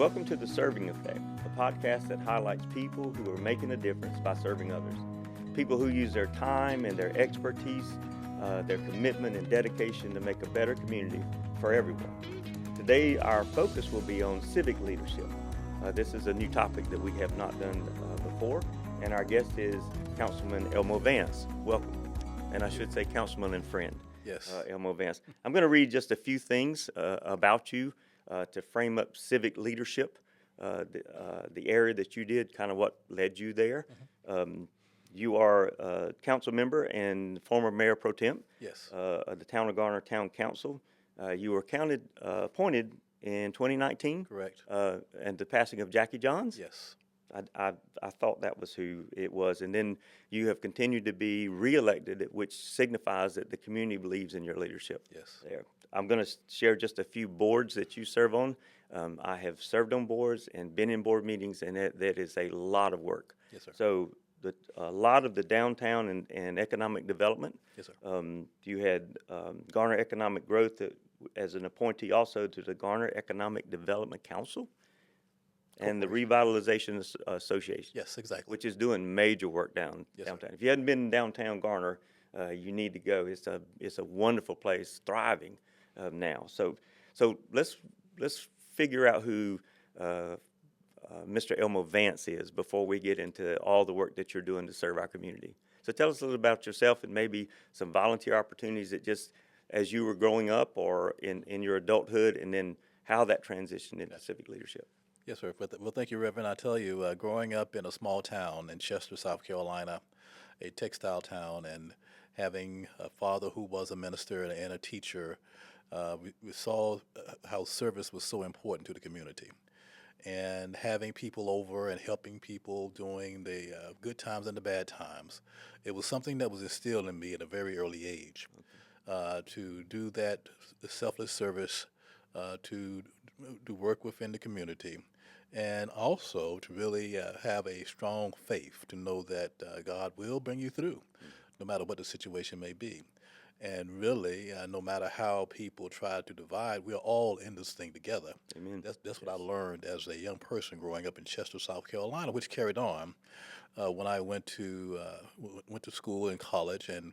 Welcome to The Serving Effect, a podcast that highlights people who are making a difference by serving others. People who use their time and their expertise, their commitment and dedication to make a better community for everyone. Today, our focus will be on civic leadership. This is a new topic that we have not done before, and our guest is Councilman Elmo Vance. Welcome. And I should say councilman and friend. Yes. Elmo Vance. I'm going to read just a few things about you to frame up civic leadership, the area that you did, kind of what led you there. You are a council member and former mayor pro tem Yes. of the town of Garner Town Council. You were appointed in 2019. Correct. And the passing of Jackie Johns. Yes. I thought that was who it was. And then you have continued to be reelected, which signifies that the community believes in your leadership. Yes. There. I'm going to share just a few boards that you serve on. I have served on boards and been in board meetings, and that is a lot of work. Yes, sir. So a lot of the downtown and economic development. Yes, sir. You had Garner Economic Growth as an appointee also to the Garner Economic Development Council and the Revitalization Association. Yes, exactly. Which is doing major work downtown. Sir. If you hadn't been in downtown Garner, you need to go. It's a wonderful place, thriving now. So let's figure out who Mr. Elmo Vance is before we get into all the work that you're doing to serve our community. So tell us a little about yourself and maybe some volunteer opportunities that just as you were growing up or in your adulthood, and then how that transitioned into civic leadership. Yes, sir. Well, thank you, Reverend. I tell you, growing up in a small town in Chester, South Carolina, a textile town, and having a father who was a minister and a teacher, we saw how service was so important to the community. And having people over and helping people during the good times and the bad times, it was something that was instilled in me at a very early age. To do that selfless service, to work within the community, and also to really have a strong faith to know that God will bring you through, no matter what the situation may be. And really, no matter how people try to divide, we're all in this thing together. Amen. That's what I learned as a young person growing up in Chester, South Carolina, which carried on when I went to school and college, and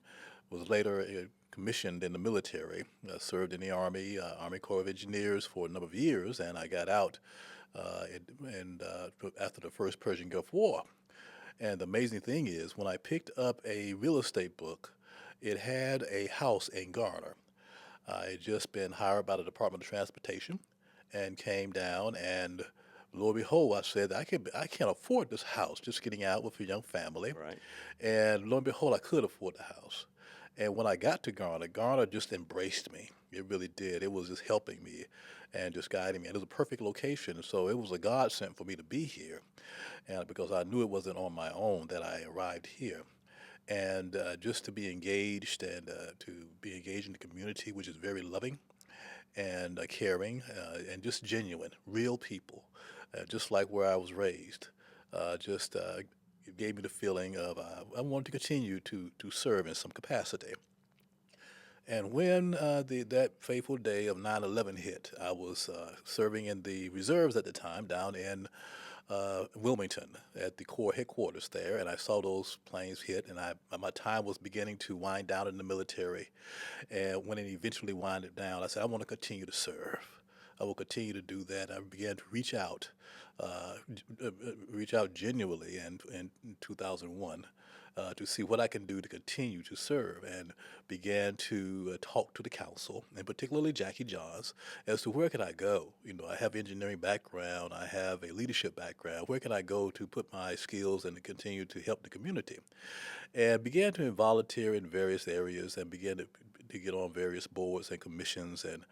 was later commissioned in the military. Served in the Army Corps of Engineers for a number of years, and I got out after the first Persian Gulf War. And the amazing thing is, when I picked up a real estate book, it had a house in Garner. I had just been hired by the Department of Transportation and came down, and lo and behold, I said, I can't afford this house, just getting out with a young family. Right. And lo and behold, I could afford the house. And when I got to Garner, Garner just embraced me. It really did. It was just helping me and just guiding me. And it was a perfect location, so it was a godsend for me to be here, and because I knew it wasn't on my own that I arrived here. And just to be engaged and to be engaged in the community, which is very loving and caring and just genuine, real people, just like where I was raised. It gave me the feeling of I wanted to continue to serve in some capacity. And when that fateful day of 9/11 hit, I was serving in the reserves at the time down in Wilmington at the Corps headquarters there, and I saw those planes hit, and my time was beginning to wind down in the military. And when it eventually winded down, I said, I want to continue to serve. I will continue to do that. I began to reach out genuinely in 2001 to see what I can do to continue to serve, and began to talk to the council, and particularly Jackie Johns, as to where can I go. I have engineering background, I have a leadership background. Where can I go to put my skills and to continue to help the community? And began to volunteer in various areas and began to get on various boards and commissions, and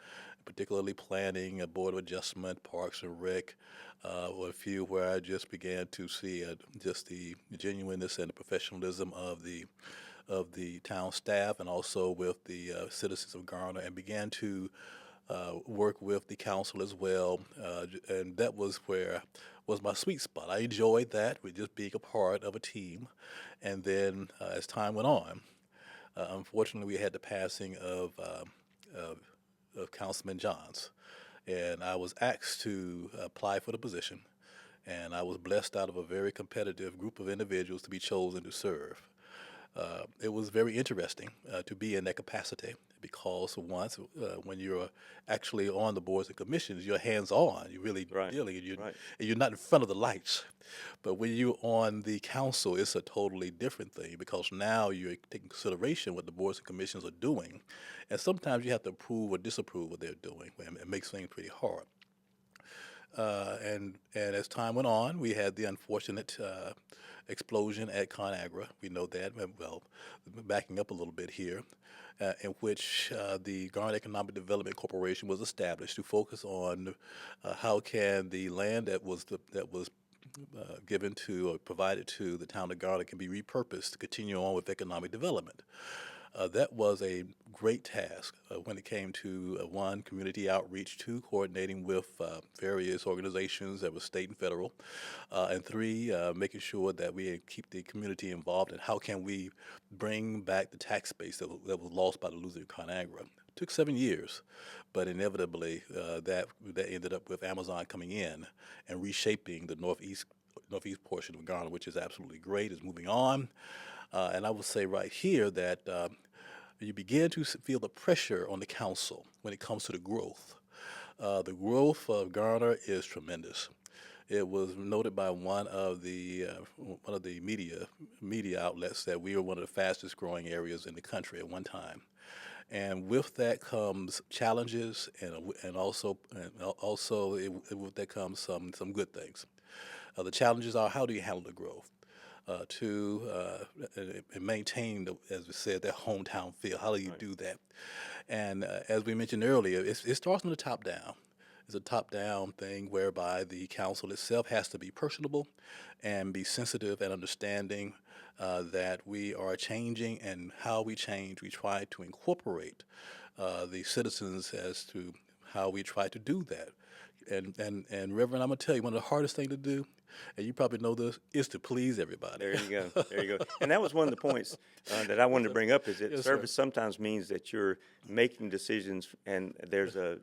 particularly planning, a board of adjustment, parks and rec, or a few where I just began to see just the genuineness and the professionalism of the town staff, and also with the citizens of Garner, and began to work with the council as well, and that was where was my sweet spot. I enjoyed that, with just being a part of a team. And then as time went on, unfortunately we had the passing of Councilman Johns, and I was asked to apply for the position, and I was blessed out of a very competitive group of individuals to be chosen to serve. It was very interesting to be in that capacity because once when you're actually on the boards and commissions, you're hands on. You're really Right, dealing, right, and you're not in front of the lights. But when you're on the council, it's a totally different thing because now you're taking consideration what the boards and commissions are doing, and sometimes you have to approve or disapprove what they're doing, and it makes things pretty hard. And as time went on, we had the unfortunate explosion at ConAgra. We know that. Well, backing up a little bit here, in which the Garner Economic Development Corporation was established to focus on how can the land that was given to or provided to the town of Garner can be repurposed to continue on with economic development. That was a great task when it came to one, community outreach, two, coordinating with various organizations that were state and federal, and three, making sure that we keep the community involved and how can we bring back the tax base that was lost by the losing of ConAgra. Took 7 years, but inevitably that ended up with Amazon coming in and reshaping the northeast portion of Ghana, which is absolutely great. Is moving on, and I will say right here that you begin to feel the pressure on the council when it comes to the growth. The growth of Garner is tremendous. It was noted by one of the media outlets that we were one of the fastest growing areas in the country at one time. And with that comes challenges, and with that comes some good things. The challenges are how do you handle the growth? And maintain, as we said, that hometown feel. How do you right. do that? And as we mentioned earlier, it starts from the top down. It's a top-down thing whereby the council itself has to be personable and be sensitive and understanding that we are changing, and how we change, we try to incorporate the citizens as to how we try to do that. And Reverend, I'm gonna tell you, one of the hardest thing to do, and you probably know this, is to please everybody. There you go. There you go. And that was one of the points that I Yes, wanted to sir. bring up is that Yes, sir. service sometimes means that you're making decisions and there's a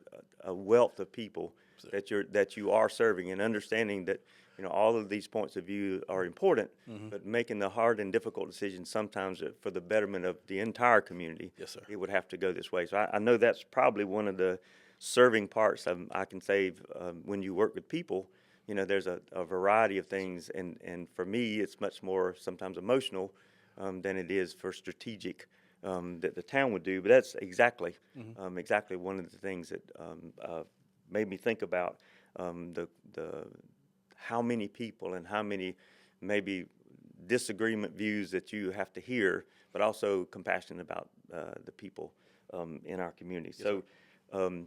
wealth of people Sir. that you are serving, and understanding that, all of these points of view are important, Mm-hmm. but making the hard and difficult decisions sometimes for the betterment of the entire community, Yes, sir. it would have to go this way. So I know that's probably one of the serving parts I can say when you work with people. There's a variety of things, and for me, it's much more sometimes emotional than it is for strategic that the town would do. But that's exactly one of the things that made me think about the how many people and how many maybe disagreement views that you have to hear, but also compassion about the people in our community. Yes, sir. So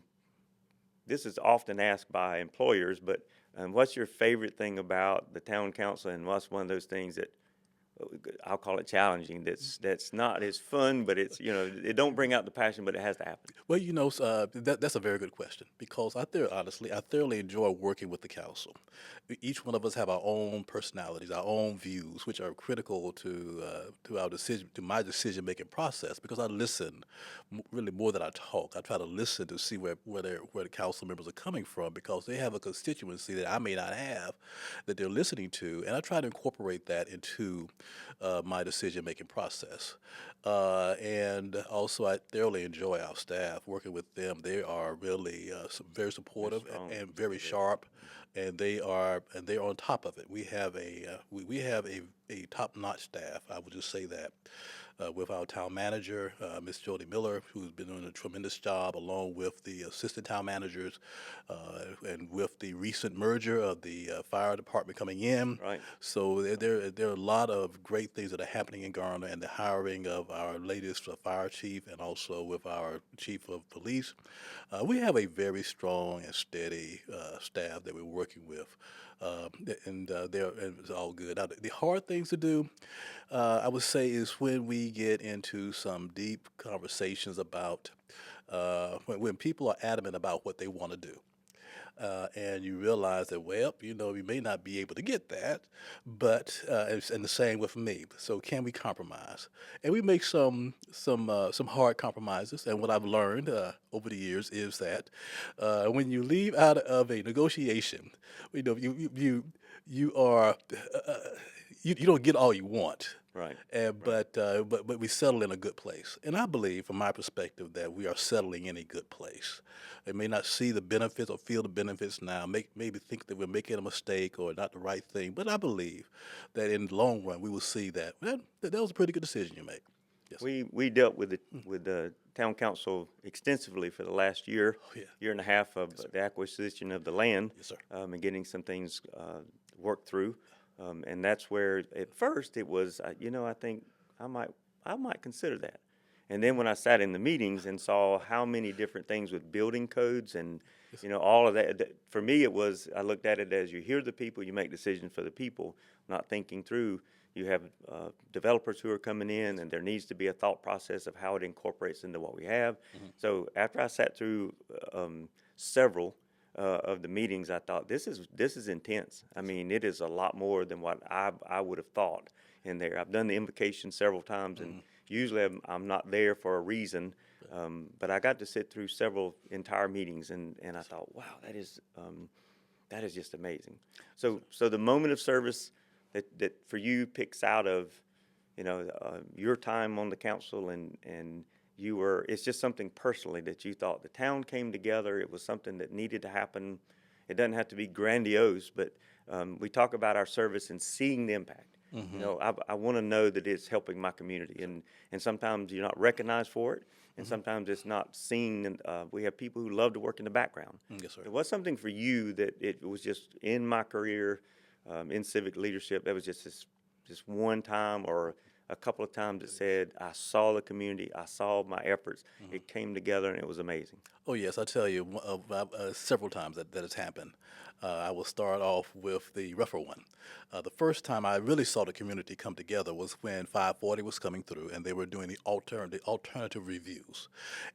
this is often asked by employers, but what's your favorite thing about the town council, and what's one of those things that I'll call it challenging? That's not as fun, but it's it don't bring out the passion, but it has to happen. Well, that's a very good question because honestly, I thoroughly enjoy working with the council. Each one of us have our own personalities, our own views, which are critical to my decision making process. Because I listen, really more than I talk. I try to listen to see where the council members are coming from because they have a constituency that I may not have, that they're listening to, and I try to incorporate that into my decision making process. And also, I thoroughly enjoy our staff working with them. They are really very They're supportive strong. and very They're good. sharp, and they're on top of it. We have a top notch staff. I would just say that. With our town manager, Miss Jody Miller, who's been doing a tremendous job, along with the assistant town managers, and with the recent merger of the fire department coming in. Right. So there are a lot of great things that are happening in Garner, and the hiring of our latest fire chief, and also with our chief of police. We have a very strong and steady staff that we're working with. And it's all good. Now, the hard things to do, I would say, is when we get into some deep conversations about when people are adamant about what they want to do. and you realize that, well, you may not be able to get that, but and the same with me. So can we compromise? And we make some hard compromises. And what I've learned over the years is that when you leave out of a negotiation, you are you don't get all you want. Right. And, Right. but we settle in a good place, and I believe, from my perspective, that we are settling in a good place. They may not see the benefits or feel the benefits now, maybe think that we're making a mistake or not the right thing, but I believe that in the long run we will see that that was a pretty good decision you made. Yes, sir. We dealt with the town council extensively for the last year, Oh, yeah. year and a half of Yes, sir. the acquisition of the land, Yes, sir. and getting some things worked through. And that's where at first it was, I think I might I might consider that. And then when I sat in the meetings and saw how many different things with building codes and all of that, for me it was, I looked at it as you hear the people, you make decisions for the people, not thinking through. You have developers who are coming in, and there needs to be a thought process of how it incorporates into what we have. So after I sat through several of the meetings, I thought this is intense. I mean, it is a lot more than what I would have thought in there. I've done the invocation several times, and usually I'm not there for a reason, but I got to sit through several entire meetings, and I thought, wow, that is just amazing. So the moment of service that for you picks out of, your time on the council, and it's just something personally that you thought the town came together. It was something that needed to happen. It doesn't have to be grandiose, but we talk about our service and seeing the impact. I want to know that it's helping my community, and sometimes you're not recognized for it, and sometimes it's not seen. And we have people who love to work in the background. Yes, sir. It was something for you that it was just in my career, in civic leadership. That was just this one time or a couple of times that said, I saw the community, I saw my efforts, it came together, and it was amazing. Oh yes, I tell you, several times that has happened. I will start off with the rougher one. The first time I really saw the community come together was when 540 was coming through, and they were doing the alternative reviews,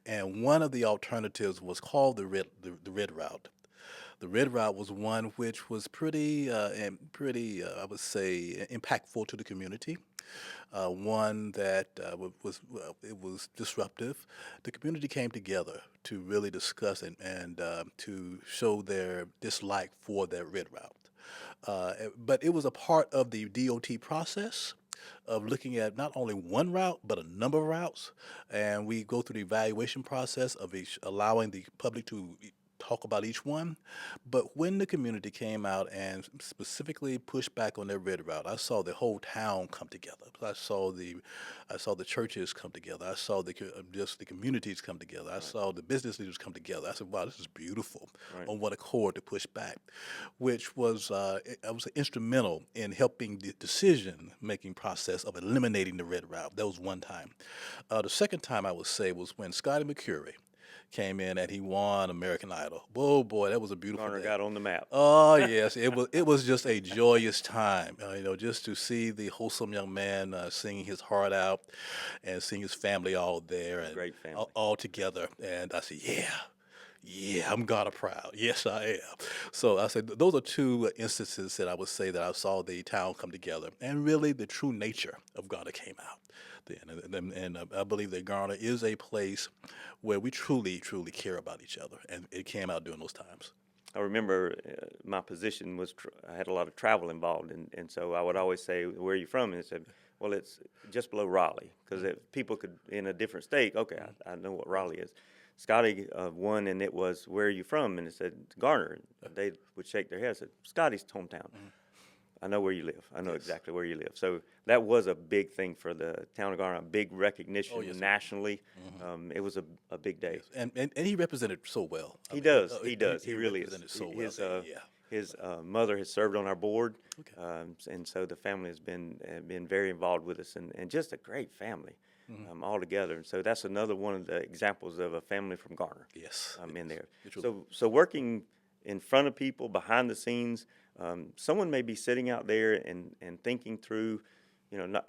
and one of the alternatives was called the red route. The red route was one which was pretty, I would say, impactful to the community. One that it was disruptive. The community came together to really discuss and to show their dislike for that red route. But it was a part of the DOT process of looking at not only one route but a number of routes, and we go through the evaluation process of each, allowing the public to talk about each one. But when the community came out and specifically pushed back on their red route, I saw the whole town come together. I saw the churches come together. I saw just the communities come together. I saw the business leaders come together. I said, "Wow, this is beautiful." Right. On one accord to push back, which was I was instrumental in helping the decision making process of eliminating the red route. That was one time. The second time I would say was when Scotty McCurry came in and he won American Idol. Oh boy, that was a beautiful Garner day. got on the map. Oh yes, it was just a joyous time. Just to see the wholesome young man singing his heart out, and seeing his family all there and Great family. all together. And I said, yeah. Yeah, I'm Ghana proud. Yes, I am. So I said those are two instances that I would say that I saw the town come together, and really the true nature of Ghana came out then. And I believe that Ghana is a place where we truly, truly care about each other, and it came out during those times. I remember my position was I had a lot of travel involved, and so I would always say, "Where are you from?" And they said, "Well, it's just below Raleigh," because if people could in a different state, okay, I know what Raleigh is. Scotty won, and it was, "Where are you from?" And it said Garner. They would shake their heads, said, "Scotty's hometown." I know where you live. I know exactly where you live. So that was a big thing for the town of Garner, a big recognition Yes, sir. nationally. It was a big day. And he represented so well. He does. He does. He really represented is. so well. His Yeah. his mother has served on our board, Okay. and so the family has been very involved with us, and just a great family all together. And so that's another one of the examples of a family from Garner. Yes. In there. It truly- So working in front of people, behind the scenes, someone may be sitting out there and thinking through, not,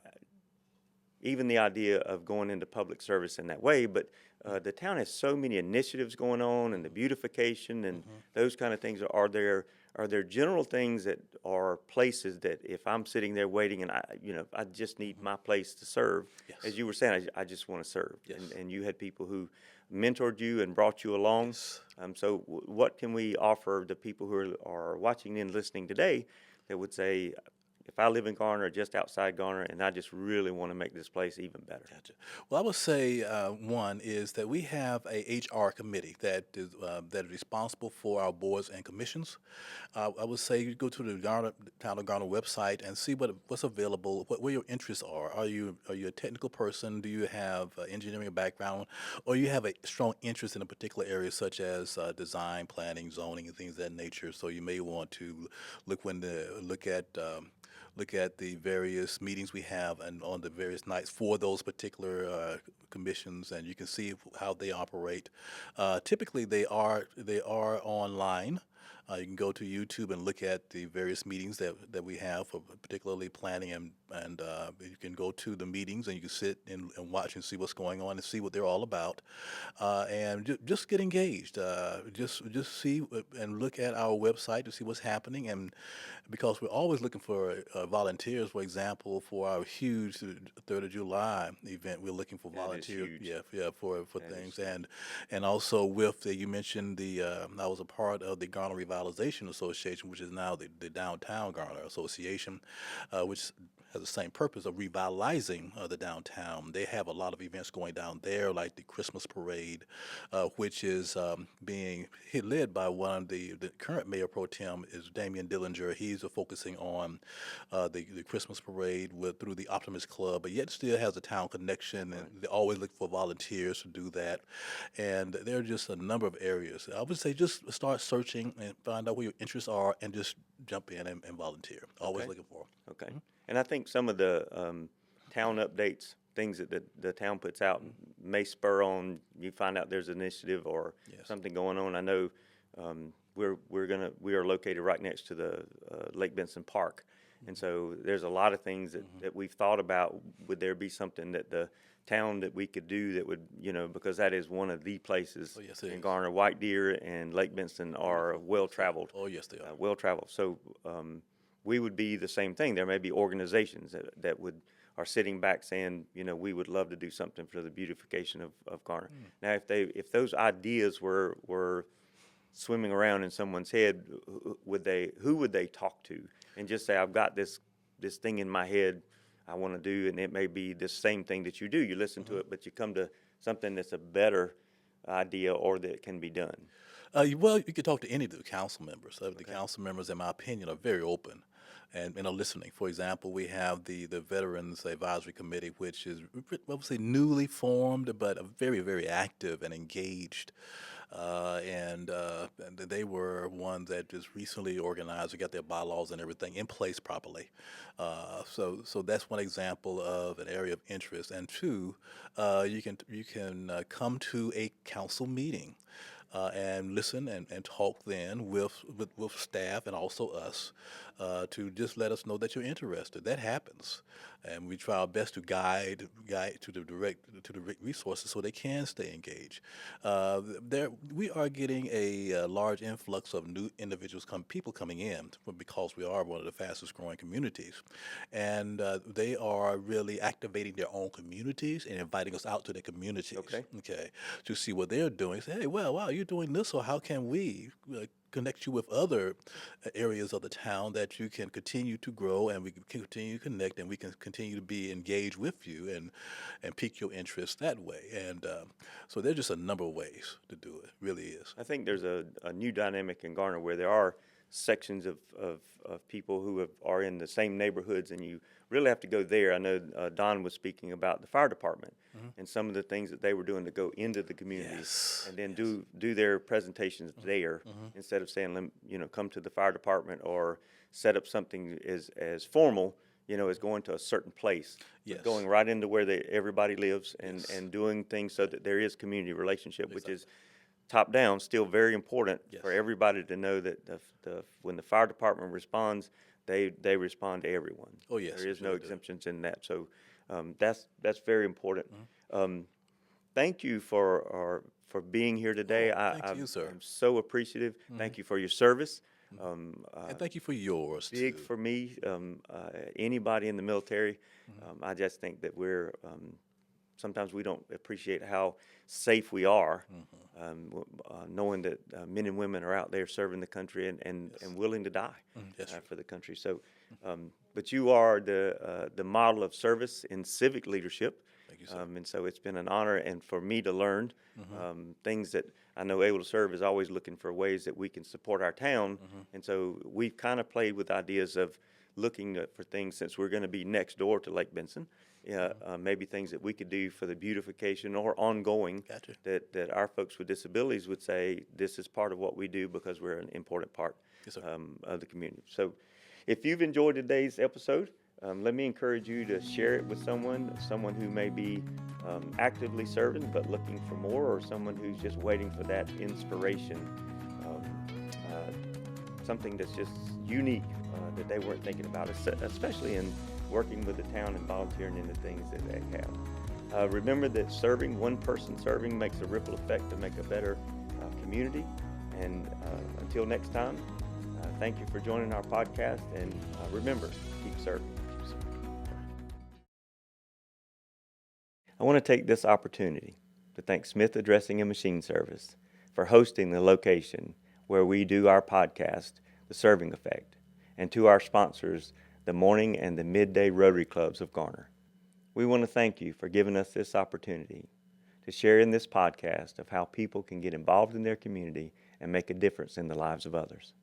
even the idea of going into public service in that way. But the town has so many initiatives going on, and the beautification and those kind of things. Are there general things that are places that if I'm sitting there waiting and I just need my place to serve, Yes. as you were saying, I just want to serve. Yes. And you had people who mentored you and brought you along. Yes. So what can we offer the people who are watching and listening today that would say, if I live in Garner, just outside Garner, and I just really want to make this place even better? Gotcha. Well, I would say one is that we have a HR committee that is responsible for our boards and commissions. I would say you go to the Town of Garner website and see what's available, where your interests are. Are you a technical person? Do you have engineering background, or you have a strong interest in a particular area such as design, planning, zoning, and things of that nature? So you may want to look at the various meetings we have and on the various nights for those particular commissions, and you can see how they operate. Typically, they are online. You can go to YouTube and look at the various meetings that we have for particularly planning, and you can go to the meetings and you can sit and watch and see what's going on and see what they're all about, and just get engaged. Just see and look at our website to see what's happening, and because we're always looking for volunteers. For example, for our huge 3rd of July event, we're looking for That is volunteers. huge. Yeah, for That is things, huge. and also with you mentioned I was a part of the Garner Revitalization Association, which is now the Downtown Garner Association, which has the same purpose of revitalizing the downtown. They have a lot of events going down there, like the Christmas parade, which is being led by one of the current mayor pro tem is Damian Dillinger. He's focusing on the Christmas parade through the Optimist Club, but yet still has a town connection, and they always look for volunteers to do that. And there are just a number of areas. I would say just start searching and find out where your interests are, and just jump in and volunteer. Always Okay. looking for 'em. Okay. And I think some of the town updates, things that the town puts out, may spur on you find out there's an initiative or Yes. something going on. I know we are located right next to the Lake Benson Park, and so there's a lot of things that we've thought about. Would there be something that the town that we could do that would, because that is one of the places Oh, yes, it in is. Garner. White Deer and Lake Benson are well traveled. Oh, yes, they are. Well traveled. So we would be the same thing. There may be organizations that are sitting back saying, we would love to do something for the beautification of Garner. Now, if those ideas were swimming around in someone's head, who would they talk to and just say, I've got this thing in my head I want to do, and it may be the same thing that you do. You listen to it, but you come to something that's a better idea or that can be done. Well, you could talk to any of the council members. The council members, in my opinion, are very open and are listening. For example, we have the Veterans Advisory Committee, which is obviously newly formed, but very, very active and engaged. And they were one that just recently organized. They got their bylaws and everything in place properly. So that's one example of an area of interest. And two, you can come to a council meeting. And listen and talk then with staff and also us, to just let us know that you're interested. That happens, and we try our best to guide to the direct resources so they can stay engaged. We are getting a large influx of new individuals, people coming in, because we are one of the fastest growing communities, and they are really activating their own communities and inviting us out to their communities. Okay, to see what they're doing. Say, hey, well, wow, you're doing this, so how can we connect you with other areas of the town that you can continue to grow, and we can continue to connect, and we can continue to be engaged with you and pique your interest that way. And so there's just a number of ways to do it. Really is. I think there's a new dynamic in Garner where there are sections of people who are in the same neighborhoods, and you really have to go there. I know Don was speaking about the fire department and some of the things that they were doing to go into the community and then do their presentations there instead of saying, come to the fire department or set up something as formal, as going to a certain place. Yes. But going right into where everybody lives and doing things so that there is community relationship, which is top down, still very important for everybody to know that when the fire department responds, they respond to everyone. Oh, yes, There is no sure they do. exemptions in that. So That's very important. Thank you for being here today. Oh, thank you, sir. I'm so appreciative. Thank you for your service. And thank you for yours Big too. for me. Anybody in the military, I just think that sometimes we don't appreciate how safe we are, knowing that men and women are out there serving the country and willing to die That's true. for the country. So, but you are the model of service in civic leadership. Thank you, sir. And so it's been an honor and for me to learn things that I know Able to Serve is always looking for ways that we can support our town. And so we've kind of played with ideas of looking for things, since we're going to be next door to Lake Benson, maybe things that we could do for the beautification or ongoing Gotcha. that our folks with disabilities would say this is part of what we do because we're an important part Yes, sir. of the community. So if you've enjoyed today's episode, let me encourage you to share it with someone who may be actively serving but looking for more, or someone who's just waiting for that inspiration, something that's just unique that they weren't thinking about, especially in working with the town and volunteering in the things that they have. Remember that one person serving makes a ripple effect to make a better community. And until next time, thank you for joining our podcast, and remember, keep serving. I want to take this opportunity to thank Smith Addressing and Machine Service for hosting the location where we do our podcast, The Serving Effect, and to our sponsors, the morning and the midday Rotary Clubs of Garner. We want to thank you for giving us this opportunity to share in this podcast of how people can get involved in their community and make a difference in the lives of others.